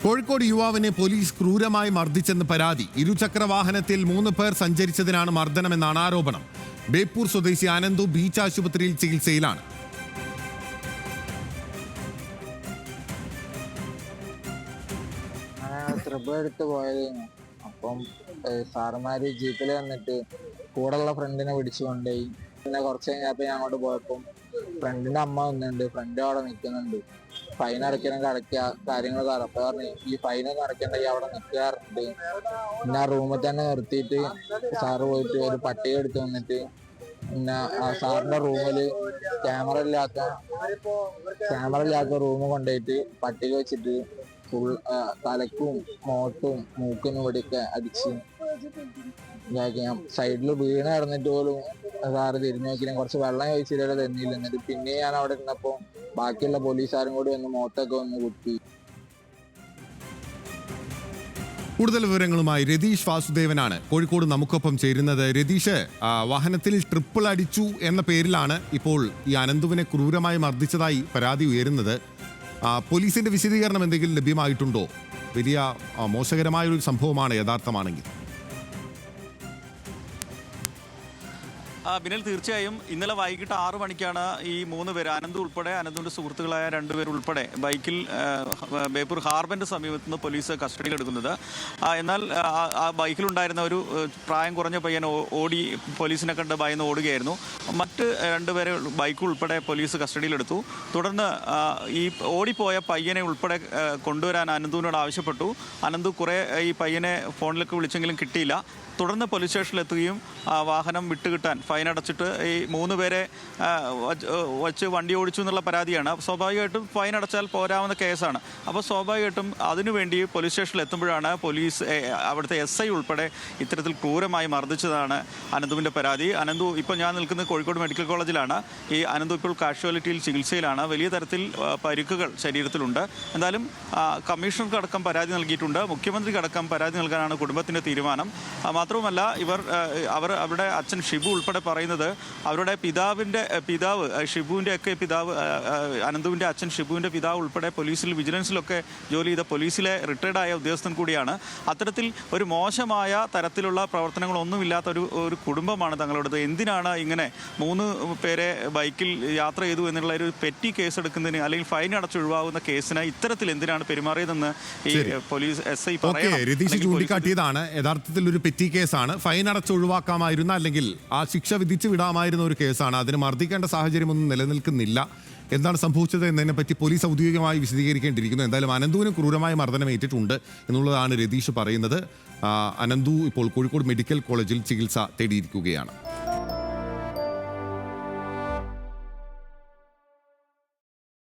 കോഴിക്കോട് യുവാവിനെ പോലീസ് ക്രൂരമായി മർദ്ദിച്ചെന്ന് പരാതി. ഇരുചക്രവാഹനത്തിൽ 3 പേർ സഞ്ചരിച്ചതിനാണ് മർദ്ദനമെന്നാണ് ആരോപണം. ബേപ്പൂർ സ്വദേശി അനന്തു ബീച്ച് ആശുപത്രിയിൽ ചികിത്സയിലാണ്. ട്രിപ്പ് എടുത്ത് പോയതായിരുന്നു. അപ്പം സാറുമാര് ജീപ്പിൽ വന്നിട്ട് കൂടെയുള്ള ഫ്രണ്ടിനെ പിടിച്ചുകൊണ്ടുപോയി. പിന്നെ കുറച്ച് കഴിഞ്ഞപ്പോൾ ഞാൻ അങ്ങോട്ട് പോയപ്പം ഫ്രണ്ടിന്റെ അമ്മ വന്നിട്ടുണ്ട്. ഫ്രണ്ട് അവിടെ നിൽക്കുന്നുണ്ട്. ഫൈൻ അടയ്ക്കണമെങ്കിൽ അടയ്ക്കുക, കാര്യങ്ങൾ അപ്പൊ പറഞ്ഞു ഈ ഫൈനൊന്നും അടയ്ക്കണ്ടെങ്കിൽ അവിടെ നിൽക്കാറുണ്ട്. പിന്നെ ആ റൂമിൽ തന്നെ നിർത്തിയിട്ട് സാറ് പോയിട്ട് ഒരു പട്ടിക എടുത്ത് വന്നിട്ട് പിന്നെ ആ സാറിന്റെ റൂമില് ക്യാമറ ഇല്ലാത്ത റൂം കൊണ്ടുപോയിട്ട് പട്ടിക വെച്ചിട്ട് ഫുൾ തലക്കും മോട്ടും മൂക്കിനും ഇവിടെയൊക്കെ അടിച്ച് ഇതാക്കിയാൽ സൈഡിൽ വീണ് കിടന്നിട്ട് പോലും സാറ് തിരിഞ്ഞു നോക്കിയാൽ കുറച്ച് വെള്ളം കഴിച്ചിട്ട് തന്നില്ല. എന്നിട്ട് പിന്നെ ഞാൻ അവിടെ ഇരുന്നപ്പോ ബാക്കിയുള്ള പോലീസുകാരും കൂടി ഒന്ന് മോത്തൊക്കെ ഒന്ന് കുത്തി. കൂടുതൽ വിവരങ്ങളുമായി രതീഷ് വാസുദേവനാണ് കോഴിക്കോട് നമുക്കൊപ്പം ചേരുന്നത്. രതീഷ്, വാഹനത്തിൽ ട്രിപ്പിൾ അടിച്ചു എന്ന പേരിലാണ് ഇപ്പോൾ ഈ അനന്തുവിനെ ക്രൂരമായി മർദ്ദിച്ചതായി പരാതി ഉയരുന്നത്. പോലീസിന്റെ വിശദീകരണം എന്തെങ്കിലും ലഭ്യമായിട്ടുണ്ടോ? വലിയ മോശകരമായൊരു സംഭവമാണ് യഥാർത്ഥമാണെങ്കിൽ. ബിനൽ, തീർച്ചയായും ഇന്നലെ വൈകിട്ട് 6 മണിക്കാണ് ഈ 3 പേര്, അനന്തു ഉൾപ്പെടെ, അനന്തുവിൻ്റെ സുഹൃത്തുക്കളായ 2 പേർ ഉൾപ്പെടെ ബൈക്കിൽ ബേപ്പൂർ ഹാർബറിൻ്റെ സമീപത്ത് നിന്ന് പോലീസ് കസ്റ്റഡിയിലെടുക്കുന്നത്. എന്നാൽ ആ ബൈക്കിലുണ്ടായിരുന്ന ഒരു പ്രായം കുറഞ്ഞ പയ്യൻ ഓടി പോലീസിനെ കണ്ട് ഭയന്ന് ഓടുകയായിരുന്നു. മറ്റ് 2 പേരെ ബൈക്ക് ഉൾപ്പെടെ പോലീസ് കസ്റ്റഡിയിലെടുത്തു. തുടർന്ന് ഈ ഓടിപ്പോയ പയ്യനെ ഉൾപ്പെടെ കൊണ്ടുവരാൻ അനന്തുവിനോട് ആവശ്യപ്പെട്ടു. അനന്തു കുറേ ഈ പയ്യനെ ഫോണിലേക്ക് വിളിച്ചെങ്കിലും കിട്ടിയില്ല. തുടർന്ന് പോലീസ് സ്റ്റേഷനിലെത്തുകയും വാഹനം വിട്ടുകിട്ടാൻ ഫൈൻ അടച്ചിട്ട് ഈ 3 പേരെ വച്ച് വണ്ടി ഓടിച്ചു എന്നുള്ള പരാതിയാണ്. സ്വാഭാവികമായിട്ടും ഫൈൻ അടച്ചാൽ പോരാവുന്ന കേസാണ്. അപ്പോൾ സ്വാഭാവികമായിട്ടും അതിനുവേണ്ടി പോലീസ് സ്റ്റേഷനിൽ എത്തുമ്പോഴാണ് പോലീസ് അവിടുത്തെ SI ഉൾപ്പെടെ ഇത്തരത്തിൽ ക്രൂരമായി മർദ്ദിച്ചതാണ് അനന്തുവിൻ്റെ പരാതി. അനന്തു ഇപ്പോൾ ഞാൻ നിൽക്കുന്നത് കോഴിക്കോട് മെഡിക്കൽ കോളേജിലാണ്. ഈ അനന്തു ഇപ്പോൾ കാഷ്വാലിറ്റിയിൽ ചികിത്സയിലാണ്. വലിയ തരത്തിൽ പരിക്കുകൾ ശരീരത്തിലുണ്ട്. എന്തായാലും കമ്മീഷണർക്ക് അടക്കം പരാതി നൽകിയിട്ടുണ്ട്. മുഖ്യമന്ത്രിക്ക് അടക്കം പരാതി നൽകാനാണ് കുടുംബത്തിൻ്റെ തീരുമാനം. മാത്രവുമല്ല അവരുടെ അച്ഛൻ ഷിബു ഉൾപ്പെടെ പറയുന്നത് അവരുടെ പിതാവ് ഷിബുവിൻ്റെ ഒക്കെ പിതാവ്, അനന്തുവിൻ്റെ അച്ഛൻ ഷിബുവിൻ്റെ പിതാവ് ഉൾപ്പെടെ പോലീസിൽ വിജിലൻസിലൊക്കെ ജോലി ചെയ്ത പോലീസിലെ റിട്ടയർഡായ ഉദ്യോഗസ്ഥൻ കൂടിയാണ്. അത്തരത്തിൽ ഒരു മോശമായ തരത്തിലുള്ള പ്രവർത്തനങ്ങളൊന്നുമില്ലാത്ത ഒരു കുടുംബമാണ് തങ്ങളുടേത്. എന്തിനാണ് ഇങ്ങനെ 3 പേരെ ബൈക്കിൽ യാത്ര ചെയ്തു എന്നുള്ള ഒരു പെറ്റി കേസ് എടുക്കുന്നതിന് അല്ലെങ്കിൽ ഫൈൻ അടച്ചൊഴിവാകുന്ന കേസിന് ഇത്തരത്തിൽ എന്തിനാണ് പെരുമാറിയതെന്ന് ഈ പോലീസ് SI ചൂണ്ടിക്കാട്ടിയതാണ്. യഥാർത്ഥത്തിൽ ഒരു പെറ്റി കേസാണ്. ഫൈൻ അടച്ച് ഒഴിവാക്കാമായിരുന്ന അല്ലെങ്കിൽ ആ ശിക്ഷ വിധിച്ചു വിടാമായിരുന്ന ഒരു കേസാണ്. അതിന് മർദ്ദിക്കേണ്ട സാഹചര്യമൊന്നും നിലനിൽക്കുന്നില്ല. എന്താണ് സംഭവിച്ചത് എന്നതിനെ പറ്റി പോലീസ് ഔദ്യോഗികമായി വിശദീകരിക്കേണ്ടിയിരിക്കുന്നു. എന്തായാലും അനന്തുവിന് ക്രൂരമായ മർദ്ദനമേറ്റിട്ടുണ്ട് എന്നുള്ളതാണ് രതീഷ് പറയുന്നത്. അനന്തു ഇപ്പോൾ കോഴിക്കോട് മെഡിക്കൽ കോളേജിൽ ചികിത്സ തേടിയിരിക്കുകയാണ്.